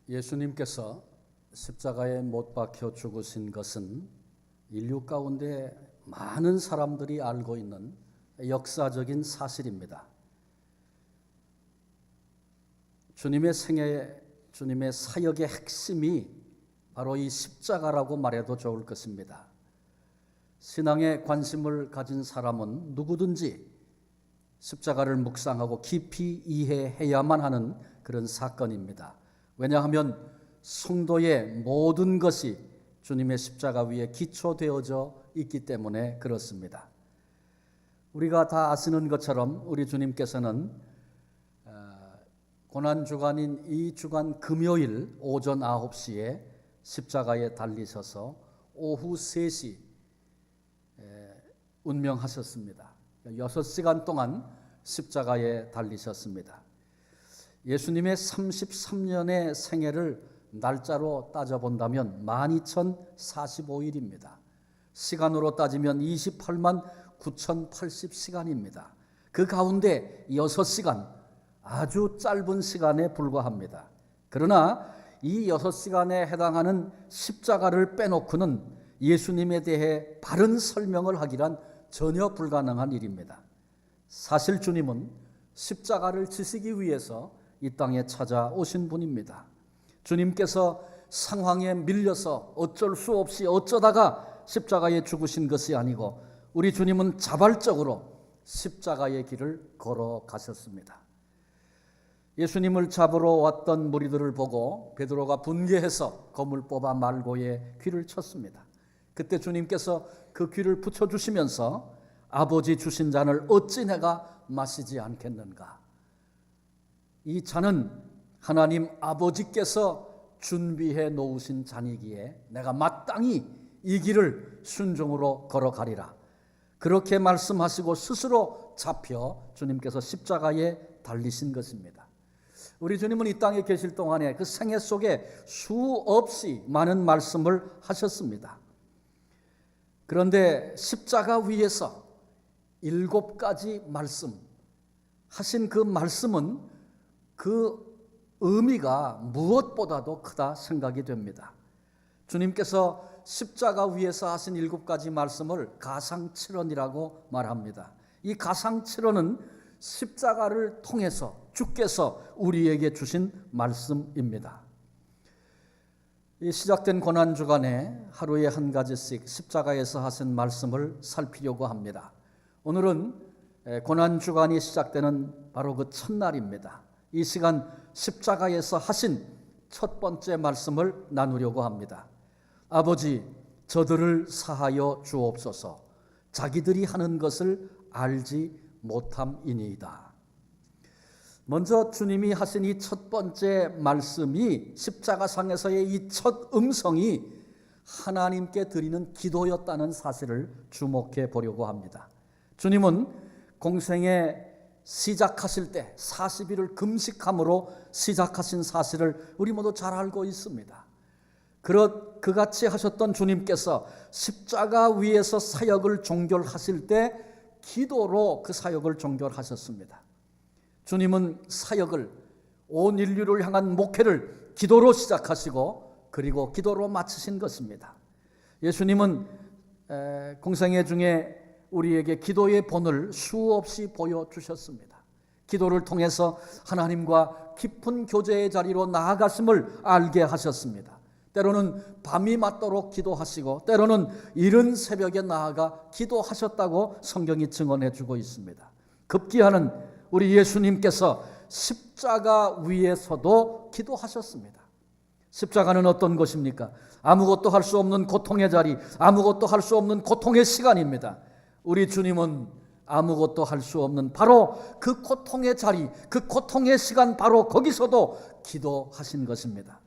예수님께서 십자가에 못 박혀 죽으신 것은 인류 가운데 많은 사람들이 알고 있는 역사적인 사실입니다. 주님의 생애, 주님의 사역의 핵심이 바로 이 십자가라고 말해도 좋을 것입니다. 신앙에 관심을 가진 사람은 누구든지 십자가를 묵상하고 깊이 이해해야만 하는 그런 사건입니다. 왜냐하면 성도의 모든 것이 주님의 십자가 위에 기초되어져 있기 때문에 그렇습니다. 우리가 다 아시는 것처럼 우리 주님께서는 고난주간인 이 주간 금요일 오전 9시에 십자가에 달리셔서 오후 3시 운명하셨습니다. 6시간 동안 십자가에 달리셨습니다. 예수님의 33년의 생애를 날짜로 따져본다면 12,045일입니다. 시간으로 따지면 28만 9,080시간입니다. 그 가운데 6시간, 아주 짧은 시간에 불과합니다. 그러나 이 6시간에 해당하는 십자가를 빼놓고는 예수님에 대해 바른 설명을 하기란 전혀 불가능한 일입니다. 사실 주님은 십자가를 지시기 위해서 이 땅에 찾아오신 분입니다. 주님께서 상황에 밀려서 어쩔 수 없이 어쩌다가 십자가에 죽으신 것이 아니고 우리 주님은 자발적으로 십자가의 길을 걸어가셨습니다. 예수님을 잡으러 왔던 무리들을 보고 베드로가 분개해서 검을 뽑아 말고의 귀를 쳤습니다. 그때 주님께서 그 귀를 붙여주시면서 아버지 주신 잔을 어찌 내가 마시지 않겠는가? 이 잔은 하나님 아버지께서 준비해 놓으신 잔이기에 내가 마땅히 이 길을 순종으로 걸어가리라. 그렇게 말씀하시고 스스로 잡혀 주님께서 십자가에 달리신 것입니다. 우리 주님은 이 땅에 계실 동안에 그 생애 속에 수없이 많은 말씀을 하셨습니다. 그런데 십자가 위에서 7가지 말씀 하신 그 말씀은 그 의미가 무엇보다도 크다 생각이 됩니다. 주님께서 십자가 위에서 하신 7가지 말씀을 가상칠언이라고 말합니다. 이 가상칠언은 십자가를 통해서 주께서 우리에게 주신 말씀입니다. 이 시작된 고난주간에 하루에 한 가지씩 십자가에서 하신 말씀을 살피려고 합니다. 오늘은 고난주간이 시작되는 바로 그 첫날입니다. 이 시간 십자가에서 하신 첫 번째 말씀을 나누려고 합니다. 아버지, 저들을 사하여 주옵소서. 자기들이 하는 것을 알지 못함이니이다. 먼저 주님이 하신 이 첫 번째 말씀이 십자가상에서의 이 첫 음성이 하나님께 드리는 기도였다는 사실을 주목해 보려고 합니다. 주님은 공생에 시작하실 때 40일을 금식함으로 시작하신 사실을 우리 모두 잘 알고 있습니다. 그같이 하셨던 주님께서 십자가 위에서 사역을 종결하실 때 기도로 그 사역을 종결하셨습니다. 주님은 사역을, 온 인류를 향한 목회를 기도로 시작하시고 그리고 기도로 마치신 것입니다. 예수님은 공생애 중에 우리에게 기도의 본을 수없이 보여주셨습니다. 기도를 통해서 하나님과 깊은 교제의 자리로 나아가심을 알게 하셨습니다. 때로는 밤이 맞도록 기도하시고 때로는 이른 새벽에 나아가 기도하셨다고 성경이 증언해 주고 있습니다. 급기야는 우리 예수님께서 십자가 위에서도 기도하셨습니다. 십자가는 어떤 것입니까? 아무것도 할 수 없는 고통의 자리, 아무것도 할 수 없는 고통의 시간입니다. 우리 주님은 아무것도 할 수 없는 바로 그 고통의 자리, 그 고통의 시간, 바로 거기서도 기도하신 것입니다.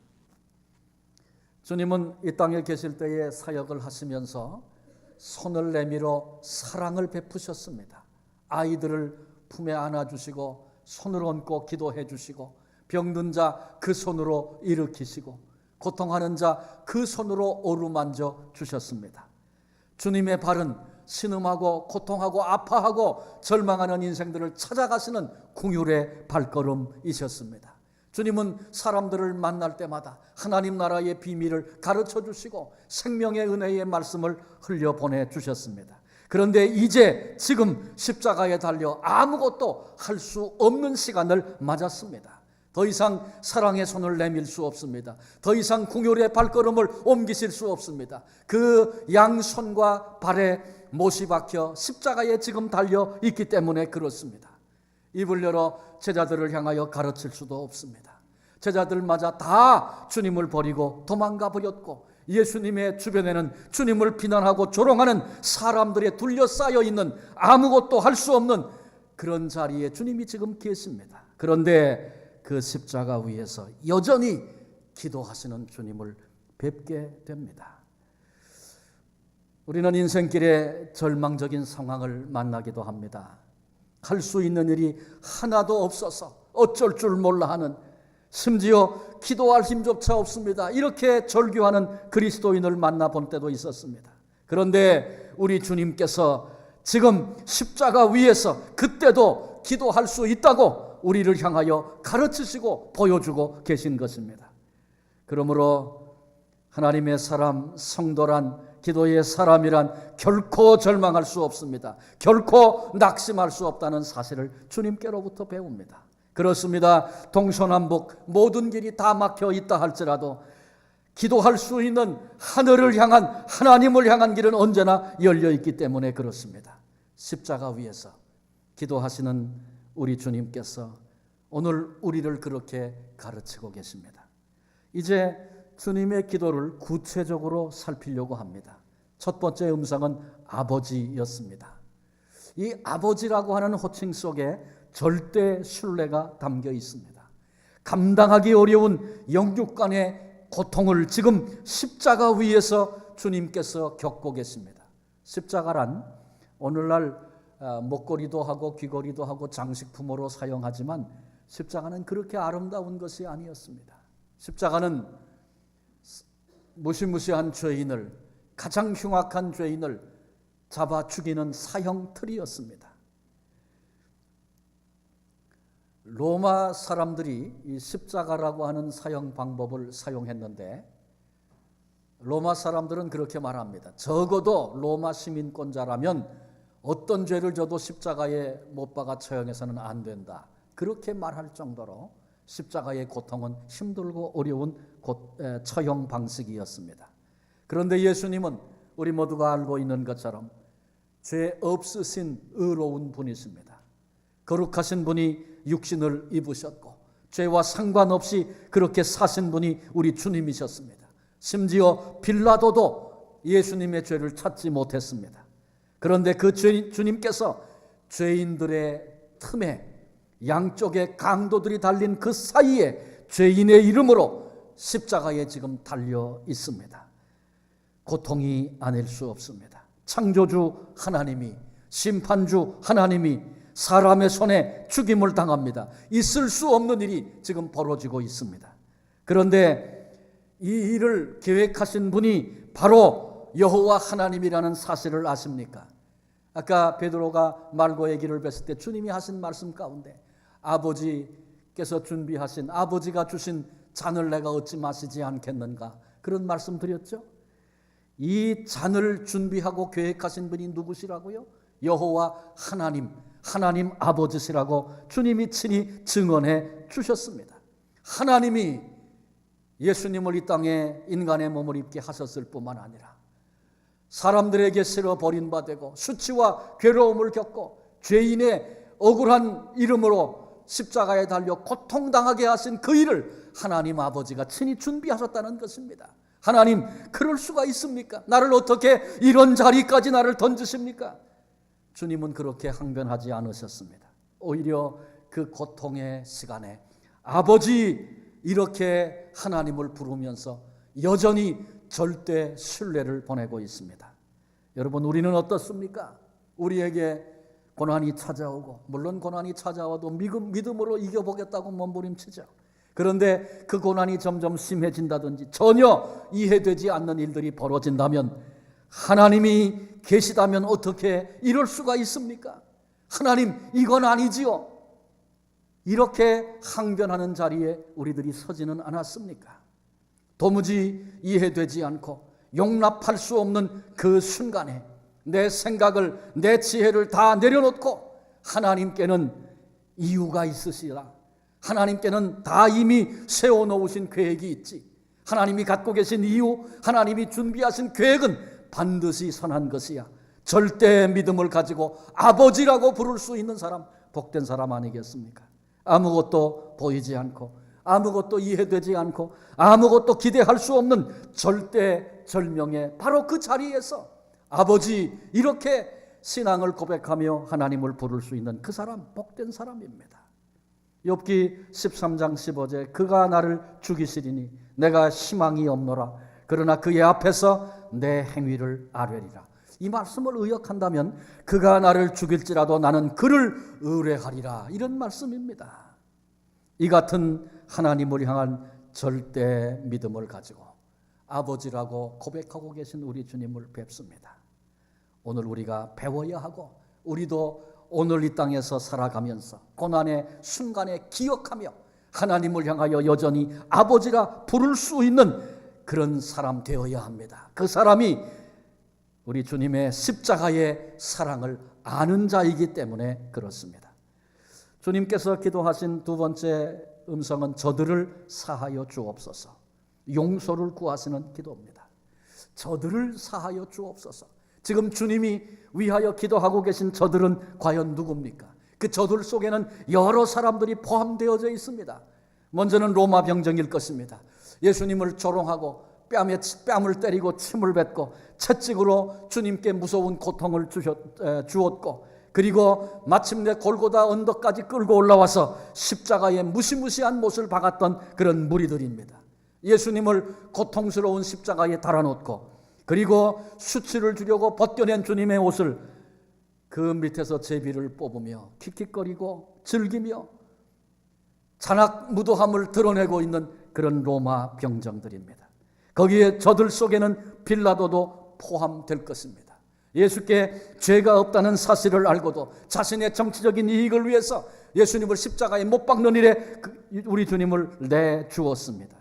주님은 이 땅에 계실 때에 사역을 하시면서 손을 내밀어 사랑을 베푸셨습니다. 아이들을 품에 안아주시고 손을 얹고 기도해 주시고 병든 자 그 손으로 일으키시고 고통하는 자 그 손으로 어루만져 주셨습니다. 주님의 발은 신음하고 고통하고 아파하고 절망하는 인생들을 찾아가시는 긍휼의 발걸음이셨습니다. 주님은 사람들을 만날 때마다 하나님 나라의 비밀을 가르쳐 주시고 생명의 은혜의 말씀을 흘려 보내주셨습니다. 그런데 이제 지금 십자가에 달려 아무것도 할 수 없는 시간을 맞았습니다. 더 이상 사랑의 손을 내밀 수 없습니다. 더 이상 궁율의 발걸음을 옮기실 수 없습니다. 그 양손과 발에 못이 박혀 십자가에 지금 달려 있기 때문에 그렇습니다. 입을 열어 제자들을 향하여 가르칠 수도 없습니다. 제자들마저 다 주님을 버리고 도망가 버렸고 예수님의 주변에는 주님을 비난하고 조롱하는 사람들에 둘러싸여 있는 아무것도 할 수 없는 그런 자리에 주님이 지금 계십니다. 그런데 그 십자가 위에서 여전히 기도하시는 주님을 뵙게 됩니다. 우리는 인생길에 절망적인 상황을 만나기도 합니다. 할 수 있는 일이 하나도 없어서 어쩔 줄 몰라 하는, 심지어 기도할 힘조차 없습니다. 이렇게 절규하는 그리스도인을 만나본 때도 있었습니다. 그런데 우리 주님께서 지금 십자가 위에서 그때도 기도할 수 있다고 우리를 향하여 가르치시고 보여주고 계신 것입니다. 그러므로 하나님의 사람, 성도란, 기도의 사람이란 결코 절망할 수 없습니다. 결코 낙심할 수 없다는 사실을 주님께로부터 배웁니다. 그렇습니다. 동서남북 모든 길이 다 막혀 있다 할지라도 기도할 수 있는 하늘을 향한, 하나님을 향한 길은 언제나 열려 있기 때문에 그렇습니다. 십자가 위에서 기도하시는 우리 주님께서 오늘 우리를 그렇게 가르치고 계십니다. 이제 주님의 기도를 구체적으로 살피려고 합니다. 첫 번째 음성은 아버지였습니다. 이 아버지라고 하는 호칭 속에 절대 신뢰가 담겨 있습니다. 감당하기 어려운 영육간의 고통을 지금 십자가 위에서 주님께서 겪고 계십니다. 십자가란 오늘날 목걸이도 하고 귀걸이도 하고 장식품으로 사용하지만 십자가는 그렇게 아름다운 것이 아니었습니다. 십자가는 무시무시한 죄인을, 가장 흉악한 죄인을 잡아 죽이는 사형틀이었습니다. 로마 사람들이 이 십자가라고 하는 사형 방법을 사용했는데 로마 사람들은 그렇게 말합니다. 적어도 로마 시민권자라면 어떤 죄를 져도 십자가에 못 박아 처형해서는 안 된다. 그렇게 말할 정도로 십자가의 고통은 힘들고 어려운 처형 방식이었습니다. 그런데 예수님은 우리 모두가 알고 있는 것처럼 죄 없으신 의로운 분이십니다. 거룩하신 분이 육신을 입으셨고 죄와 상관없이 그렇게 사신 분이 우리 주님이셨습니다. 심지어 빌라도도 예수님의 죄를 찾지 못했습니다. 그런데 그 주님께서 죄인들의 틈에 양쪽에 강도들이 달린 그 사이에 죄인의 이름으로 십자가에 지금 달려 있습니다. 고통이 아닐 수 없습니다. 창조주 하나님이, 심판주 하나님이 사람의 손에 죽임을 당합니다. 있을 수 없는 일이 지금 벌어지고 있습니다. 그런데 이 일을 계획하신 분이 바로 여호와 하나님이라는 사실을 아십니까? 아까 베드로가 말고의 길을 뵀을 때 주님이 하신 말씀 가운데 아버지께서 준비하신, 아버지가 주신 잔을 내가 얻지 마시지 않겠는가, 그런 말씀 드렸죠. 이 잔을 준비하고 계획하신 분이 누구시라고요? 여호와 하나님, 하나님 아버지시라고 주님이 친히 증언해 주셨습니다. 하나님이 예수님을 이 땅에 인간의 몸을 입게 하셨을 뿐만 아니라 사람들에게 실어 버림받고 수치와 괴로움을 겪고 죄인의 억울한 이름으로 십자가에 달려 고통당하게 하신 그 일을 하나님 아버지가 친히 준비하셨다는 것입니다. 하나님, 그럴 수가 있습니까? 나를 어떻게 이런 자리까지 나를 던지십니까? 주님은 그렇게 항변하지 않으셨습니다. 오히려 그 고통의 시간에 아버지, 이렇게 하나님을 부르면서 여전히 절대 신뢰를 보내고 있습니다. 여러분, 우리는 어떻습니까? 우리에게 고난이 찾아오고, 물론 고난이 찾아와도 믿음으로 이겨보겠다고 몸부림치죠. 그런데 그 고난이 점점 심해진다든지 전혀 이해되지 않는 일들이 벌어진다면, 하나님이 계시다면 어떻게 이럴 수가 있습니까? 하나님, 이건 아니지요. 이렇게 항변하는 자리에 우리들이 서지는 않았습니까? 도무지 이해되지 않고 용납할 수 없는 그 순간에 내 생각을, 내 지혜를 다 내려놓고 하나님께는 이유가 있으시라. 하나님께는 다 이미 세워놓으신 계획이 있지. 하나님이 갖고 계신 이유, 하나님이 준비하신 계획은 반드시 선한 것이야. 절대 믿음을 가지고 아버지라고 부를 수 있는 사람, 복된 사람 아니겠습니까? 아무것도 보이지 않고 아무것도 이해되지 않고 아무것도 기대할 수 없는 절대절명의 바로 그 자리에서 아버지 이렇게 신앙을 고백하며 하나님을 부를 수 있는 그 사람, 복된 사람입니다. 욥기 13장 15절 그가 나를 죽이시리니 내가 희망이 없노라. 그러나 그의 앞에서 내 행위를 아뢰리라. 이 말씀을 의역한다면 그가 나를 죽일지라도 나는 그를 의뢰하리라. 이런 말씀입니다. 이 같은 하나님을 향한 절대 믿음을 가지고 아버지라고 고백하고 계신 우리 주님을 뵙습니다. 오늘 우리가 배워야 하고 우리도 오늘 이 땅에서 살아가면서 고난의 순간에 기억하며 하나님을 향하여 여전히 아버지라 부를 수 있는 그런 사람 되어야 합니다. 그 사람이 우리 주님의 십자가의 사랑을 아는 자이기 때문에 그렇습니다. 주님께서 기도하신 두 번째 음성은 저들을 사하여 주옵소서. 용서를 구하시는 기도입니다. 저들을 사하여 주옵소서. 지금 주님이 위하여 기도하고 계신 저들은 과연 누굽니까? 그 저들 속에는 여러 사람들이 포함되어져 있습니다. 먼저는 로마 병정일 것입니다. 예수님을 조롱하고 뺨을 때리고 침을 뱉고 채찍으로 주님께 무서운 고통을 주었고 그리고 마침내 골고다 언덕까지 끌고 올라와서 십자가에 무시무시한 못을 박았던 그런 무리들입니다. 예수님을 고통스러운 십자가에 달아놓고 그리고 수치를 주려고 벗겨낸 주님의 옷을 그 밑에서 제비를 뽑으며 킥킥거리고 즐기며 잔악무도함을 드러내고 있는 그런 로마 병정들입니다. 거기에 저들 속에는 빌라도도 포함될 것입니다. 예수께 죄가 없다는 사실을 알고도 자신의 정치적인 이익을 위해서 예수님을 십자가에 못 박는 일에 우리 주님을 내주었습니다.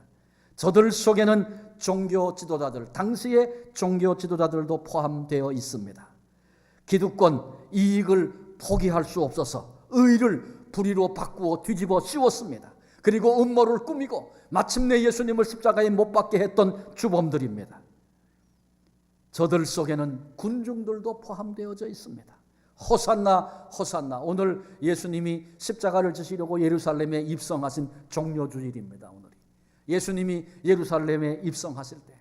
저들 속에는 종교 지도자들, 당시의 종교 지도자들도 포함되어 있습니다. 기득권, 이익을 포기할 수 없어서 의를 불의로 바꾸어 뒤집어 씌웠습니다. 그리고 음모를 꾸미고 마침내 예수님을 십자가에 못 박게 했던 주범들입니다. 저들 속에는 군중들도 포함되어져 있습니다. 호산나 호산나. 오늘 예수님이 십자가를 지시려고 예루살렘에 입성하신 종료주일입니다. 오늘이 예수님이 예루살렘에 입성하실 때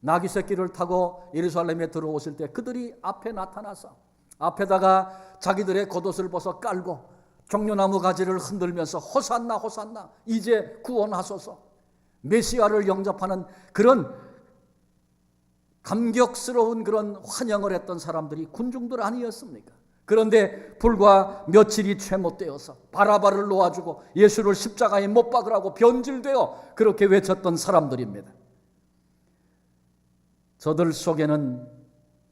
나귀 새끼를 타고 예루살렘에 들어오실 때 그들이 앞에 나타나서 앞에다가 자기들의 겉옷을 벗어 깔고 종려나무 가지를 흔들면서 호산나 호산나 이제 구원하소서 메시아를 영접하는 그런 감격스러운 그런 환영을 했던 사람들이 군중들 아니었습니까? 그런데 불과 며칠이 채 못되어서 바라바를 놓아주고 예수를 십자가에 못 박으라고 변질되어 그렇게 외쳤던 사람들입니다. 저들 속에는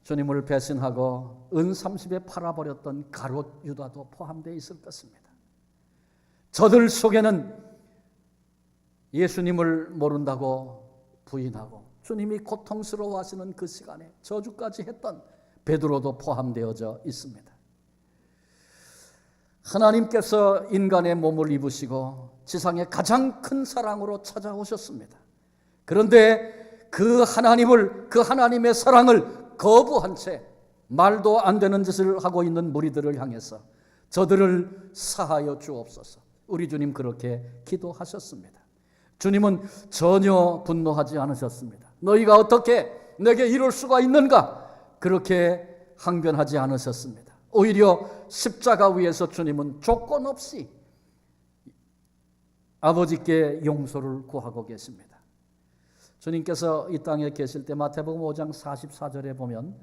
주님을 배신하고 은 30에 팔아버렸던 가롯 유다도 포함되어 있을 것입니다. 저들 속에는 예수님을 모른다고 부인하고 주님이 고통스러워하시는 그 시간에 저주까지 했던 베드로도 포함되어져 있습니다. 하나님께서 인간의 몸을 입으시고 지상의 가장 큰 사랑으로 찾아오셨습니다. 그런데 그 하나님의 사랑을 거부한 채 말도 안 되는 짓을 하고 있는 무리들을 향해서 저들을 사하여 주옵소서. 우리 주님 그렇게 기도하셨습니다. 주님은 전혀 분노하지 않으셨습니다. 너희가 어떻게 내게 이럴 수가 있는가? 그렇게 항변하지 않으셨습니다. 오히려 십자가 위에서 주님은 조건 없이 아버지께 용서를 구하고 계십니다. 주님께서 이 땅에 계실 때 마태복음 5장 44절에 보면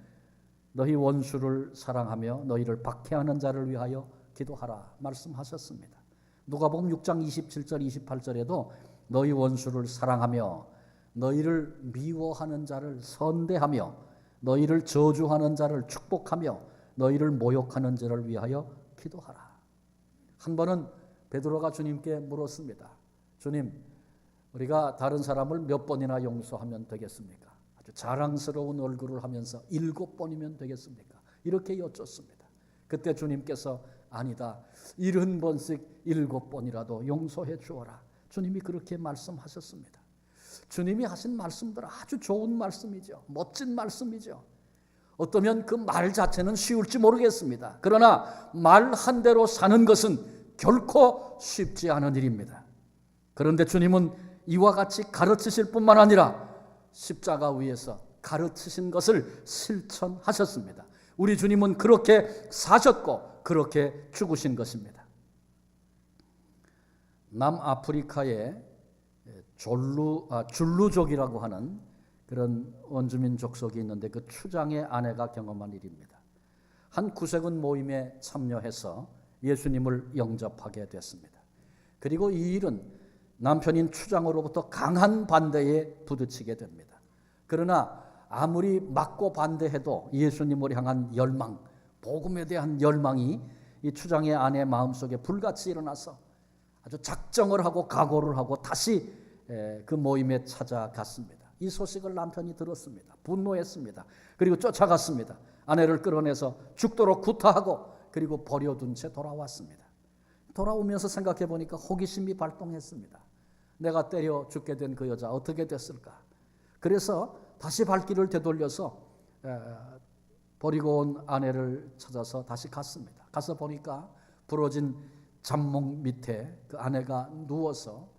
너희 원수를 사랑하며 너희를 박해하는 자를 위하여 기도하라 말씀하셨습니다. 누가복음 6장 27절 28절에도 너희 원수를 사랑하며 너희를 미워하는 자를 선대하며 너희를 저주하는 자를 축복하며 너희를 모욕하는 자를 위하여 기도하라. 한 번은 베드로가 주님께 물었습니다. 주님, 우리가 다른 사람을 몇 번이나 용서하면 되겠습니까? 아주 자랑스러운 얼굴을 하면서 7번이면 되겠습니까? 이렇게 여쭙습니다. 그때 주님께서 아니다, 70번씩 7번이라도 용서해 주어라. 주님이 그렇게 말씀하셨습니다. 주님이 하신 말씀들 아주 좋은 말씀이죠. 멋진 말씀이죠. 어떠면 그 말 자체는 쉬울지 모르겠습니다. 그러나 말 한 대로 사는 것은 결코 쉽지 않은 일입니다. 그런데 주님은 이와 같이 가르치실 뿐만 아니라 십자가 위에서 가르치신 것을 실천하셨습니다. 우리 주님은 그렇게 사셨고 그렇게 죽으신 것입니다. 남아프리카에 줄루족이라고 하는 그런 원주민 족속이 있는데 그 추장의 아내가 경험한 일입니다. 한 구세군 모임에 참여해서 예수님을 영접하게 됐습니다. 그리고 이 일은 남편인 추장으로부터 강한 반대에 부딪히게 됩니다. 그러나 아무리 막고 반대해도 예수님을 향한 열망, 복음에 대한 열망이 이 추장의 아내 마음속에 불같이 일어나서 아주 작정을 하고 각오를 하고 다시 그 모임에 찾아갔습니다. 이 소식을 남편이 들었습니다. 분노했습니다. 그리고 쫓아갔습니다. 아내를 끌어내서 죽도록 구타하고 그리고 버려둔 채 돌아왔습니다. 돌아오면서 생각해 보니까 호기심이 발동했습니다. 내가 때려 죽게 된 그 여자 어떻게 됐을까? 그래서 다시 발길을 되돌려서 버리고 온 아내를 찾아서 다시 갔습니다. 가서 보니까 부러진 잡목 밑에 그 아내가 누워서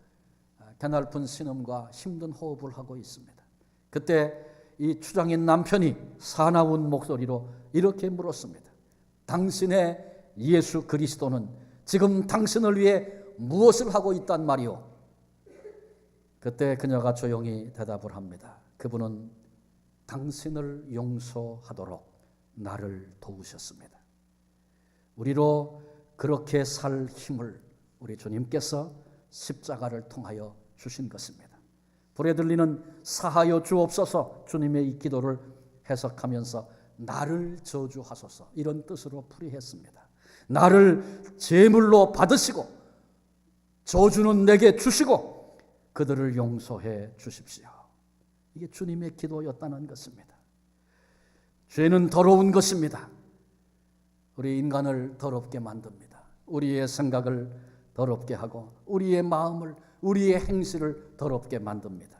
가냘픈 신음과 힘든 호흡을 하고 있습니다. 그때 이 추장인 남편이 사나운 목소리로 이렇게 물었습니다. 당신의 예수 그리스도는 지금 당신을 위해 무엇을 하고 있단 말이오? 그때 그녀가 조용히 대답을 합니다. 그분은 당신을 용서하도록 나를 도우셨습니다. 우리로 그렇게 살 힘을 우리 주님께서 십자가를 통하여 주신 것입니다. 불에 들리는 사하여 주옵소서 주님의 이 기도를 해석하면서 나를 저주하소서 이런 뜻으로 풀이했습니다. 나를 제물로 받으시고 저주는 내게 주시고 그들을 용서해 주십시오. 이게 주님의 기도였다는 것입니다. 죄는 더러운 것입니다. 우리 인간을 더럽게 만듭니다. 우리의 생각을 더럽게 하고 우리의 마음을, 우리의 행실을 더럽게 만듭니다.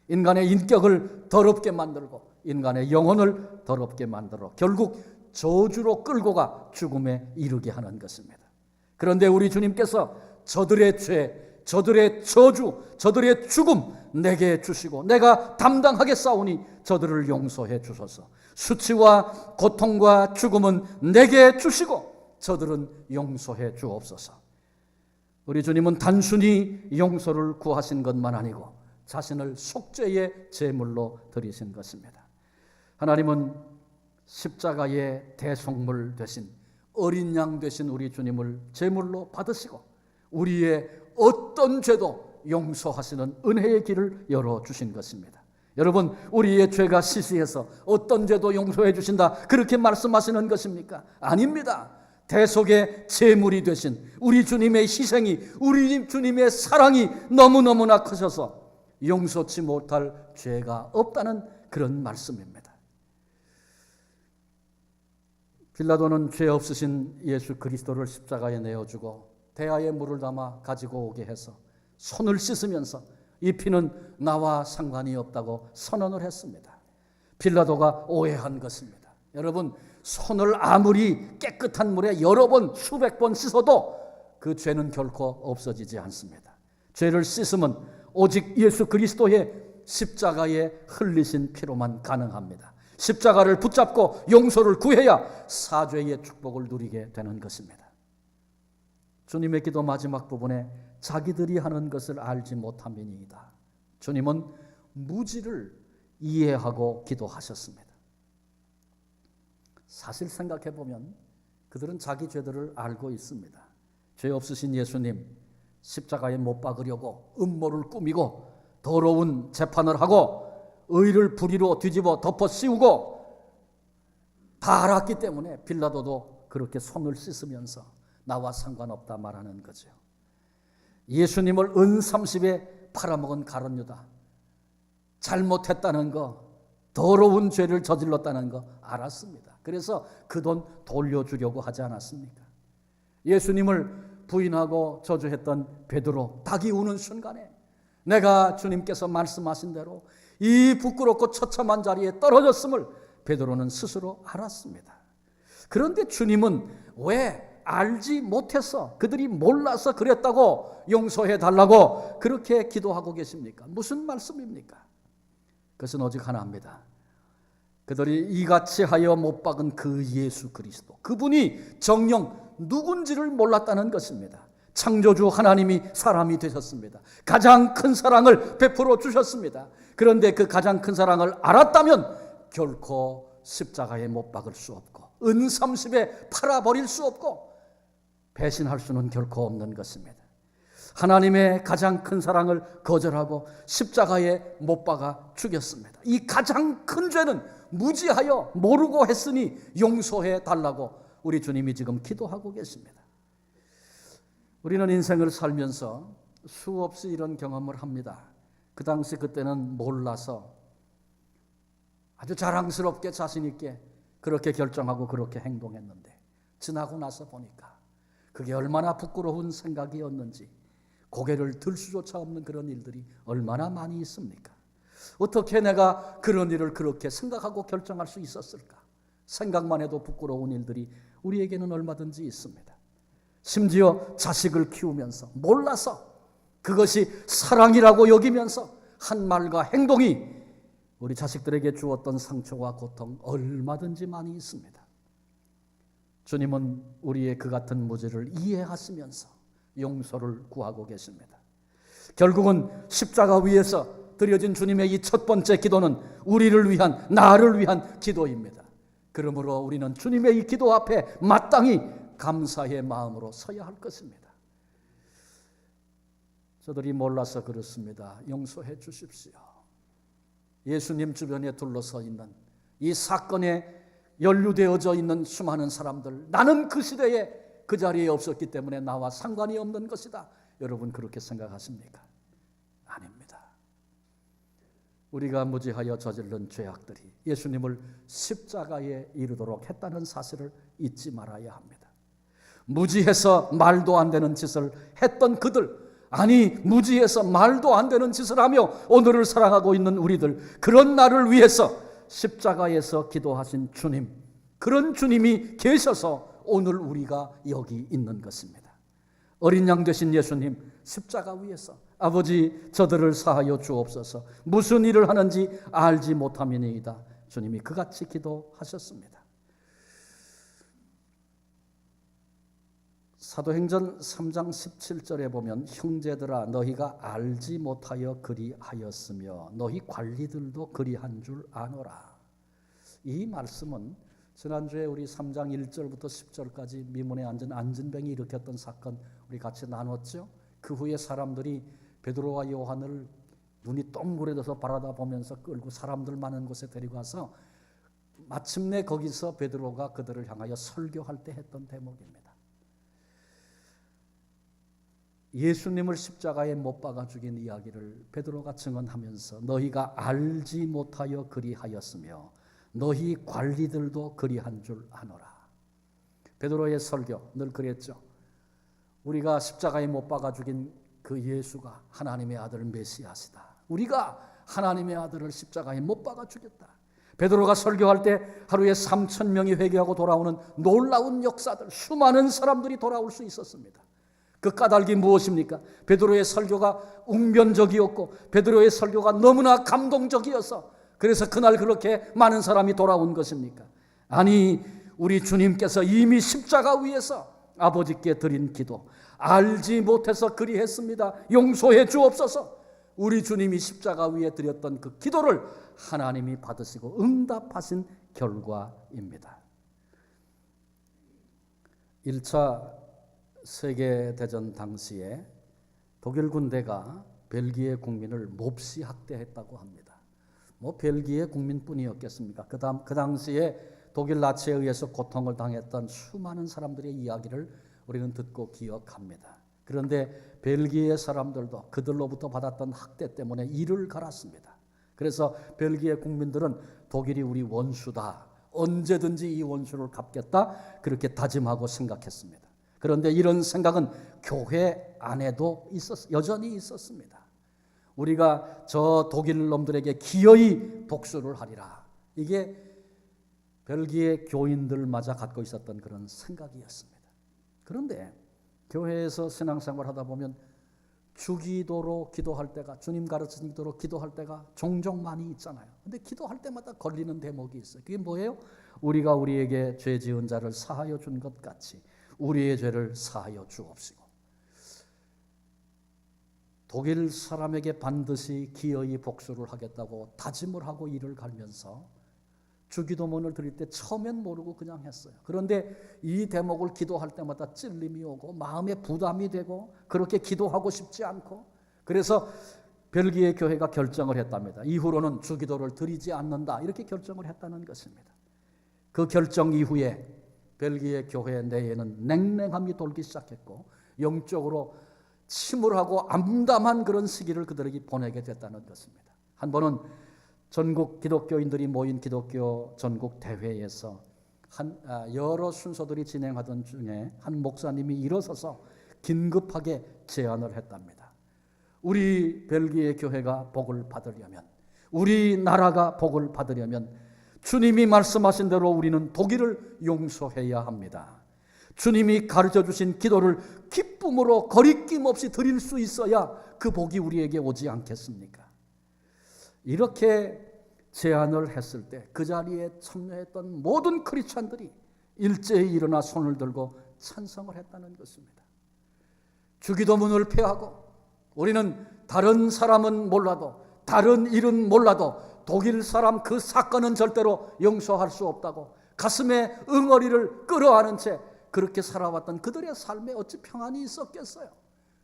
인간의 인격을 더럽게 만들고 인간의 영혼을 더럽게 만들어 결국 저주로 끌고 가 죽음에 이르게 하는 것입니다. 그런데 우리 주님께서 저들의 죄, 저들의 저주, 저들의 죽음 내게 주시고 내가 담당하게 싸우니 저들을 용서해 주소서. 수치와 고통과 죽음은 내게 주시고 저들은 용서해 주옵소서. 우리 주님은 단순히 용서를 구하신 것만 아니고 자신을 속죄의 제물로 드리신 것입니다. 하나님은 십자가의 대속물 되신 어린 양 되신 우리 주님을 제물로 받으시고 우리의 어떤 죄도 용서하시는 은혜의 길을 열어주신 것입니다. 여러분, 우리의 죄가 시시해서 어떤 죄도 용서해 주신다 그렇게 말씀하시는 것입니까? 아닙니다. 대속의 제물이 되신 우리 주님의 희생이, 우리 주님의 사랑이 너무너무나 크셔서 용서치 못할 죄가 없다는 그런 말씀입니다. 빌라도는 죄 없으신 예수 그리스도를 십자가에 내어주고 대야에 물을 담아 가지고 오게 해서 손을 씻으면서 이 피는 나와 상관이 없다고 선언을 했습니다. 빌라도가 오해한 것입니다. 여러분, 손을 아무리 깨끗한 물에 여러 번, 수백 번 씻어도 그 죄는 결코 없어지지 않습니다. 죄를 씻음은 오직 예수 그리스도의 십자가에 흘리신 피로만 가능합니다. 십자가를 붙잡고 용서를 구해야 사죄의 축복을 누리게 되는 것입니다. 주님의 기도 마지막 부분에 자기들이 하는 것을 알지 못함이니이다. 주님은 무지를 이해하고 기도하셨습니다. 사실 생각해 보면 그들은 자기 죄들을 알고 있습니다. 죄 없으신 예수님 십자가에 못 박으려고 음모를 꾸미고 더러운 재판을 하고 의를 불의로 뒤집어 덮어 씌우고 다 알았기 때문에 빌라도도 그렇게 손을 씻으면서 나와 상관없다 말하는 거죠. 예수님을 은 30에 팔아먹은 가룟 유다, 잘못했다는 거, 더러운 죄를 저질렀다는 거 알았습니다. 그래서 그 돈 돌려주려고 하지 않았습니까? 예수님을 부인하고 저주했던 베드로, 닭이 우는 순간에 내가 주님께서 말씀하신 대로 이 부끄럽고 처참한 자리에 떨어졌음을 베드로는 스스로 알았습니다. 그런데 주님은 왜 알지 못해서, 그들이 몰라서 그랬다고 용서해 달라고 그렇게 기도하고 계십니까? 무슨 말씀입니까? 그것은 오직 하나입니다. 그들이 이같이 하여 못 박은 그 예수 그리스도, 그분이 정녕 누군지를 몰랐다는 것입니다. 창조주 하나님이 사람이 되셨습니다. 가장 큰 사랑을 베풀어 주셨습니다. 그런데 그 가장 큰 사랑을 알았다면 결코 십자가에 못 박을 수 없고 은 30에 팔아버릴 수 없고 배신할 수는 결코 없는 것입니다. 하나님의 가장 큰 사랑을 거절하고 십자가에 못 박아 죽였습니다. 이 가장 큰 죄는 무지하여 모르고 했으니 용서해 달라고 우리 주님이 지금 기도하고 계십니다. 우리는 인생을 살면서 수없이 이런 경험을 합니다. 그 당시 그때는 몰라서 아주 자랑스럽게 자신 있게 그렇게 결정하고 그렇게 행동했는데 지나고 나서 보니까 그게 얼마나 부끄러운 생각이었는지, 고개를 들 수조차 없는 그런 일들이 얼마나 많이 있습니까? 어떻게 내가 그런 일을 그렇게 생각하고 결정할 수 있었을까? 생각만 해도 부끄러운 일들이 우리에게는 얼마든지 있습니다. 심지어 자식을 키우면서 몰라서 그것이 사랑이라고 여기면서 한 말과 행동이 우리 자식들에게 주었던 상처와 고통 얼마든지 많이 있습니다. 주님은 우리의 그 같은 무지를 이해하시면서 용서를 구하고 계십니다. 결국은 십자가 위에서 드려진 주님의 이 첫 번째 기도는 우리를 위한, 나를 위한 기도입니다. 그러므로 우리는 주님의 이 기도 앞에 마땅히 감사의 마음으로 서야 할 것입니다. 저들이 몰라서 그렇습니다. 용서해 주십시오. 예수님 주변에 둘러서 있는, 이 사건에 연루되어져 있는 수많은 사람들, 나는 그 시대에 그 자리에 없었기 때문에 나와 상관이 없는 것이다. 여러분 그렇게 생각하십니까? 아닙니다. 우리가 무지하여 저지른 죄악들이 예수님을 십자가에 이르도록 했다는 사실을 잊지 말아야 합니다. 무지해서 말도 안 되는 짓을 했던 그들, 아니 무지해서 말도 안 되는 짓을 하며 오늘을 살아가고 있는 우리들, 그런 나를 위해서 십자가에서 기도하신 주님, 그런 주님이 계셔서 오늘 우리가 여기 있는 것입니다. 어린 양 되신 예수님 십자가 위에서 아버지 저들을 사하여 주옵소서, 무슨 일을 하는지 알지 못함이니이다. 주님이 그같이 기도하셨습니다. 사도행전 3장 17절에 보면 형제들아 너희가 알지 못하여 그리하였으며 너희 관리들도 그리한 줄 아노라. 이 말씀은 지난주에 우리 3장 1절부터 10절까지 미문에 앉은 안진뱅이 일으켰던 사건 우리 같이 나눴죠. 그 후에 사람들이 베드로와 요한을 눈이 동그래져서 바라다 보면서 끌고 사람들 많은 곳에 데리고 가서 마침내 거기서 베드로가 그들을 향하여 설교할 때 했던 대목입니다. 예수님을 십자가에 못 박아 죽인 이야기를 베드로가 증언하면서 너희가 알지 못하여 그리하였으며 너희 관리들도 그리한 줄 아노라. 베드로의 설교 늘 그랬죠. 우리가 십자가에 못 박아 죽인 그 예수가 하나님의 아들 메시아시다. 우리가 하나님의 아들을 십자가에 못 박아 죽였다. 베드로가 설교할 때 하루에 3,000명이 회개하고 돌아오는 놀라운 역사들, 수많은 사람들이 돌아올 수 있었습니다. 그 까닭이 무엇입니까? 베드로의 설교가 웅변적이었고 베드로의 설교가 너무나 감동적이어서 그래서 그날 그렇게 많은 사람이 돌아온 것입니까? 아니, 우리 주님께서 이미 십자가 위에서 아버지께 드린 기도, 알지 못해서 그리했습니다. 용서해 주옵소서. 우리 주님이 십자가 위에 드렸던 그 기도를 하나님이 받으시고 응답하신 결과입니다. 1차 세계대전 당시에 독일 군대가 벨기에 국민을 몹시 학대했다고 합니다. 벨기에 국민뿐이었겠습니까? 그 당시에 독일 나치에 의해서 고통을 당했던 수많은 사람들의 이야기를 우리는 듣고 기억합니다. 그런데 벨기에 사람들도 그들로부터 받았던 학대 때문에 이를 갈았습니다. 그래서 벨기에 국민들은 독일이 우리 원수다, 언제든지 이 원수를 갚겠다, 그렇게 다짐하고 생각했습니다. 그런데 이런 생각은 교회 안에도 여전히 있었습니다. 우리가 저 독일 놈들에게 기어이 복수를 하리라. 이게 벨기에 교인들마저 갖고 있었던 그런 생각이었습니다. 그런데 교회에서 신앙생활 하다 보면 주기도로 기도할 때가, 주님 가르치신 기도로 기도할 때가 종종 많이 있잖아요. 근데 기도할 때마다 걸리는 대목이 있어요. 그게 뭐예요? 우리가 우리에게 죄 지은 자를 사하여 준 것 같이 우리의 죄를 사하여 주옵시고. 독일 사람에게 반드시 기어이 복수를 하겠다고 다짐을 하고 이를 갈면서 주기도문을 드릴 때 처음엔 모르고 그냥 했어요. 그런데 이 대목을 기도할 때마다 찔림이 오고 마음에 부담이 되고 그렇게 기도하고 싶지 않고, 그래서 벨기에 교회가 결정을 했답니다. 이후로는 주기도를 드리지 않는다, 이렇게 결정을 했다는 것입니다. 그 결정 이후에 벨기에 교회 내에는 냉랭함이 돌기 시작했고 영적으로 침울하고 암담한 그런 시기를 그들에게 보내게 됐다는 것입니다. 한 번은 전국 기독교인들이 모인 기독교 전국 대회에서 여러 순서들이 진행하던 중에 한 목사님이 일어서서 긴급하게 제안을 했답니다. 우리 벨기에 교회가 복을 받으려면, 우리 나라가 복을 받으려면 주님이 말씀하신 대로 우리는 독일을 용서해야 합니다. 주님이 가르쳐 주신 기도를 기쁨으로 거리낌 없이 드릴 수 있어야 그 복이 우리에게 오지 않겠습니까? 이렇게 제안을 했을 때 그 자리에 참여했던 모든 크리스찬들이 일제히 일어나 손을 들고 찬성을 했다는 것입니다. 주기도문을 폐하고 우리는 다른 사람은 몰라도, 다른 일은 몰라도 독일 사람 그 사건은 절대로 용서할 수 없다고 가슴에 응어리를 끌어안은 채 그렇게 살아왔던 그들의 삶에 어찌 평안이 있었겠어요?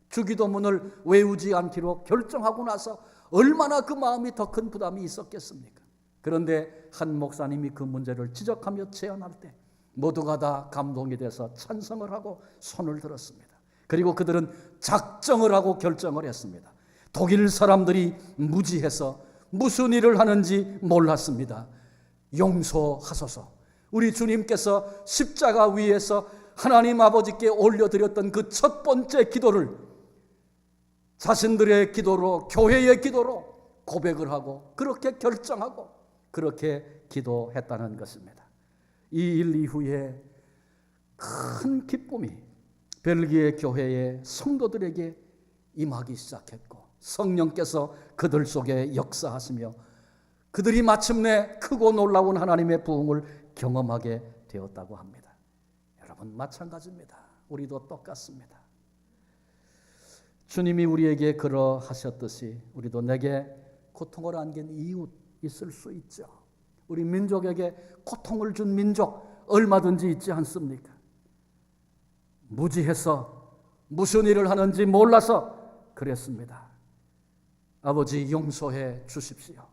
주기도문을 외우지 않기로 결정하고 나서 얼마나 그 마음이 더 큰 부담이 있었겠습니까? 그런데 한 목사님이 그 문제를 지적하며 제안할 때 모두가 다 감동이 돼서 찬성을 하고 손을 들었습니다. 그리고 그들은 작정을 하고 결정을 했습니다. 독일 사람들이 무지해서 무슨 일을 하는지 몰랐습니다. 용서하소서. 우리 주님께서 십자가 위에서 하나님 아버지께 올려드렸던 그 첫 번째 기도를 자신들의 기도로, 교회의 기도로 고백을 하고 그렇게 결정하고 그렇게 기도했다는 것입니다. 이 일 이후에 큰 기쁨이 벨기에 교회의 성도들에게 임하기 시작했고 성령께서 그들 속에 역사하시며 그들이 마침내 크고 놀라운 하나님의 부흥을 경험하게 되었다고 합니다. 여러분, 마찬가지입니다. 우리도 똑같습니다. 주님이 우리에게 그러하셨듯이 우리도 내게 고통을 안긴 이웃 있을 수 있죠. 우리 민족에게 고통을 준 민족 얼마든지 있지 않습니까? 무지해서 무슨 일을 하는지 몰라서 그랬습니다. 아버지, 용서해 주십시오.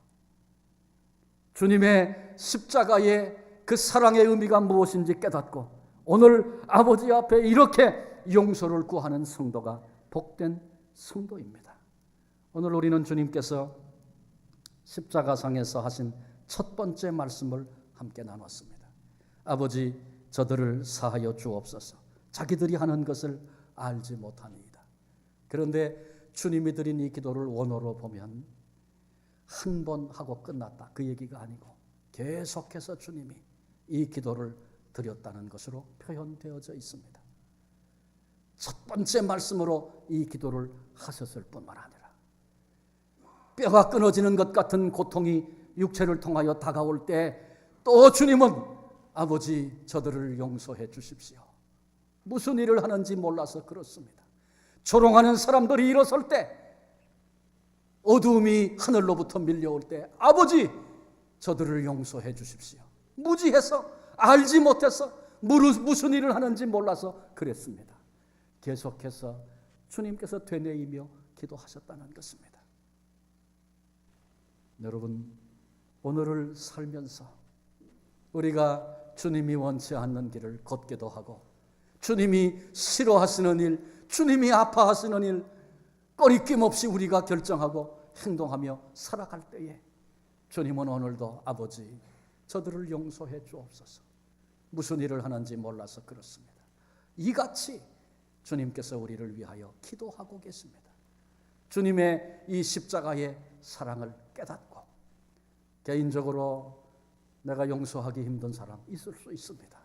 주님의 십자가의 그 사랑의 의미가 무엇인지 깨닫고 오늘 아버지 앞에 이렇게 용서를 구하는 성도가 복된 성도입니다. 오늘 우리는 주님께서 십자가상에서 하신 첫 번째 말씀을 함께 나눴습니다. 아버지, 저들을 사하여 주옵소서. 자기들이 하는 것을 알지 못하니이다. 그런데 주님이 드린 이 기도를 원어로 보면 한 번 하고 끝났다, 그 얘기가 아니고 계속해서 주님이 이 기도를 드렸다는 것으로 표현되어져 있습니다. 첫 번째 말씀으로 이 기도를 하셨을 뿐만 아니라 뼈가 끊어지는 것 같은 고통이 육체를 통하여 다가올 때 또 주님은 아버지, 저들을 용서해 주십시오. 무슨 일을 하는지 몰라서 그렇습니다. 조롱하는 사람들이 일어설 때, 어두움이 하늘로부터 밀려올 때 아버지, 저들을 용서해 주십시오. 무지해서, 알지 못해서, 무슨 일을 하는지 몰라서 그랬습니다. 계속해서 주님께서 되뇌이며 기도하셨다는 것입니다. 여러분, 오늘을 살면서 우리가 주님이 원치 않는 길을 걷기도 하고 주님이 싫어하시는 일, 주님이 아파하시는 일 꺼리낌 없이 우리가 결정하고 행동하며 살아갈 때에 주님은 오늘도 아버지 저들을 용서해 주옵소서. 무슨 일을 하는지 몰라서 그렇습니다. 이같이 주님께서 우리를 위하여 기도하고 계십니다. 주님의 이 십자가의 사랑을 깨닫고 개인적으로 내가 용서하기 힘든 사람 있을 수 있습니다.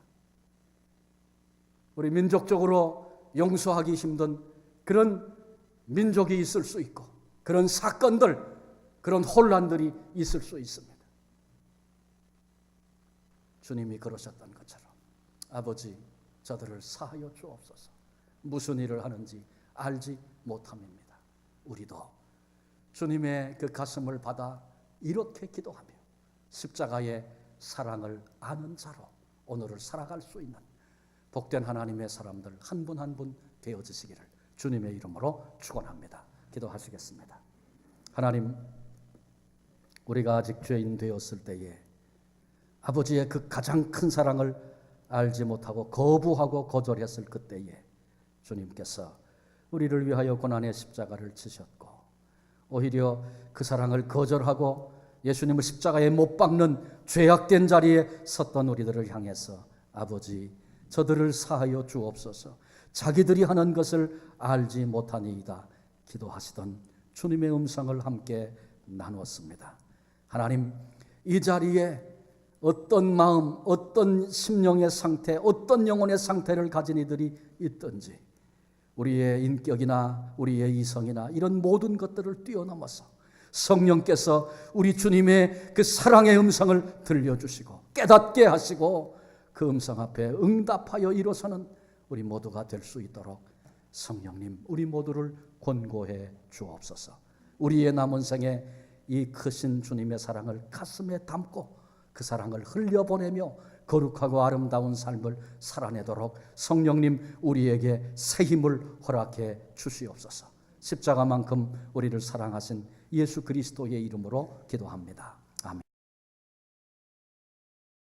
우리 민족적으로 용서하기 힘든 그런 민족이 있을 수 있고 그런 사건들, 그런 혼란들이 있을 수 있습니다. 주님이 그러셨던 것처럼 아버지 저들을 사하여 주옵소서. 무슨 일을 하는지 알지 못함입니다. 우리도 주님의 그 가슴을 받아 이렇게 기도하며 십자가의 사랑을 아는 자로 오늘을 살아갈 수 있는 복된 하나님의 사람들 한 분 한 분 되어지시기를 주님의 이름으로 축원합니다. 기도하시겠습니다. 하나님, 우리가 아직 죄인 되었을 때에 아버지의 그 가장 큰 사랑을 알지 못하고 거부하고 거절했을 그때에 주님께서 우리를 위하여 고난의 십자가를 지셨고 오히려 그 사랑을 거절하고 예수님을 십자가에 못 박는 죄악된 자리에 섰던 우리들을 향해서 아버지 저들을 사하여 주옵소서. 자기들이 하는 것을 알지 못하니이다 기도하시던 주님의 음성을 함께 나누었습니다. 하나님, 이 자리에 어떤 마음, 어떤 심령의 상태, 어떤 영혼의 상태를 가진 이들이 있든지 우리의 인격이나 우리의 이성이나 이런 모든 것들을 뛰어넘어서 성령께서 우리 주님의 그 사랑의 음성을 들려주시고 깨닫게 하시고 그 음성 앞에 응답하여 일어서는 우리 모두가 될 수 있도록 성령님 우리 모두를 권고해 주옵소서. 우리의 남은 생에 이 크신 주님의 사랑을 가슴에 담고 그 사랑을 흘려보내며 거룩하고 아름다운 삶을 살아내도록 성령님 우리에게 새 힘을 허락해 주시옵소서. 십자가만큼 우리를 사랑하신 예수 그리스도의 이름으로 기도합니다.